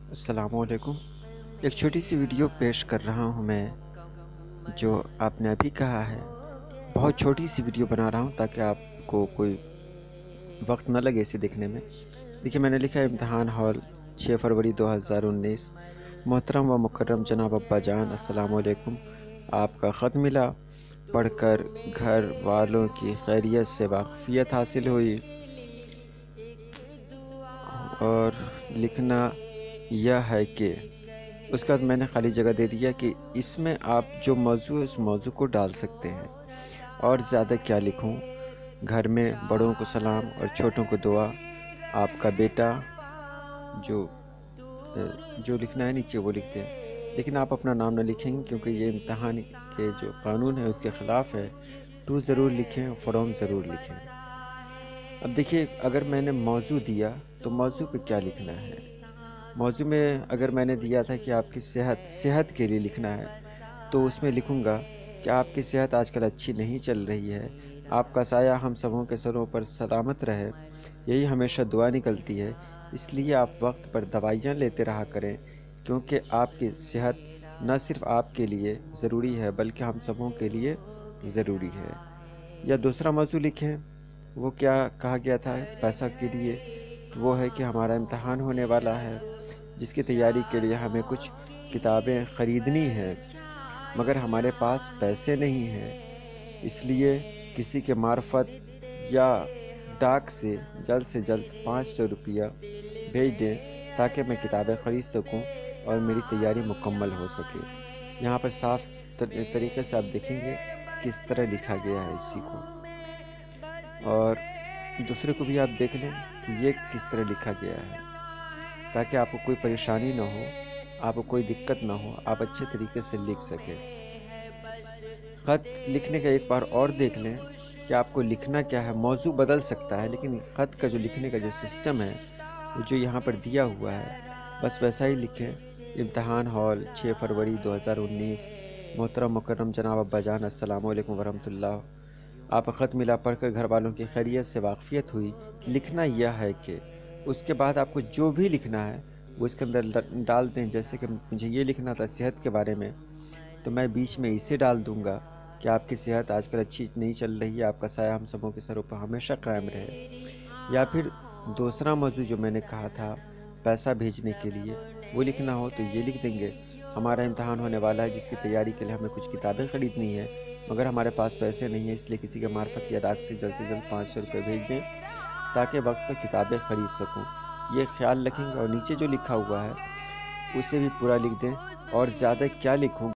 अस्सलाम वालेकुम। एक छोटी सी वीडियो पेश कर रहा हूँ मैं, जो आपने अभी कहा है। बहुत छोटी सी वीडियो बना रहा हूँ ताकि आपको कोई वक्त न लगे इसे देखने में। देखिए, मैंने लिखा है इम्तिहान हॉल 6 फरवरी 2019। मोहतरम व मुकर्रम जनाब अब्बा जान, अस्सलाम वालेकुम। आपका ख़त मिला, पढ़कर घर वालों की खैरियत से वाक़फ़ियत हासिल हुई और लिखना यह है कि उसके बाद मैंने खाली जगह दे दिया कि इसमें आप जो मौजू है उस मौजू को डाल सकते हैं। और ज़्यादा क्या लिखूं? घर में बड़ों को सलाम और छोटों को दुआ। आपका बेटा। जो जो लिखना है नीचे वो लिख दें, लेकिन आप अपना नाम न लिखेंगे क्योंकि ये इम्तहान के जो कानून है उसके ख़िलाफ़ है। टू ज़रूर लिखें, फ्रॉम ज़रूर लिखें। अब देखिए, अगर मैंने मौजू दिया तो मौजू पे क्या लिखना है? मौजू में अगर मैंने दिया था कि आपकी सेहत के लिए लिखना है, तो उसमें लिखूँगा कि आपकी सेहत आजकल अच्छी नहीं चल रही है। आपका साया हम सबों के सरों पर सलामत रहे, यही हमेशा दुआ निकलती है। इसलिए आप वक्त पर दवाइयाँ लेते रहा करें, क्योंकि आपकी सेहत न सिर्फ आपके लिए ज़रूरी है बल्कि हम सबों के लिए ज़रूरी है। या दूसरा मौजू लिखें, वो क्या कहा गया था पैसा के लिए, तो वो है कि हमारा इम्तहान होने वाला है, जिसकी तैयारी के लिए हमें कुछ किताबें ख़रीदनी हैं, मगर हमारे पास पैसे नहीं हैं। इसलिए किसी के मार्फत या डाक से जल्द 500 रुपया भेज दें ताकि मैं किताबें ख़रीद सकूं और मेरी तैयारी मुकम्मल हो सके। यहाँ पर साफ तरीके से आप देखेंगे किस तरह लिखा गया है इसी को, और दूसरे को भी आप देख लें कि ये किस तरह लिखा गया है, ताकि आपको कोई परेशानी ना हो, आपको कोई दिक्कत ना हो, आप अच्छे तरीके से लिख सकें। ख़त लिखने का एक बार और देख लें कि आपको लिखना क्या है। मौजू बदल सकता है, लेकिन ख़त का जो लिखने का जो सिस्टम है वो जो यहाँ पर दिया हुआ है, बस वैसा ही लिखें। इम्तिहान हॉल 6 फरवरी 2019। मोहतरम मुकर्रम जनाब अब्बा जान, अस्सलाम वालेकुम वरहमतुल्लाह। आप ख़त मिला, पढ़कर घर वालों की खैरियत से वाक़फ़ियत हुई। लिखना यह है कि उसके बाद आपको जो भी लिखना है वो इसके अंदर डाल दें। जैसे कि मुझे ये लिखना था सेहत के बारे में, तो मैं बीच में इसे डाल दूंगा कि आपकी सेहत आजकल अच्छी नहीं चल रही है, आपका साया हम सबों के सरों पर हमेशा कायम रहे। या फिर दूसरा मौजू जो मैंने कहा था पैसा भेजने के लिए, वो लिखना हो तो ये लिख देंगे, हमारा इम्तहान होने वाला है जिसकी तैयारी के लिए हमें कुछ किताबें ख़रीदनी है, मगर हमारे पास पैसे नहीं है, इसलिए किसी के मार्फत या डाक से जल्द 500 रुपये भेज दें ताकि वक्त पर किताबें ख़रीद सकूं। ये ख्याल रखेंगे। और नीचे जो लिखा हुआ है उसे भी पूरा लिख दें। और ज़्यादा क्या लिखूं?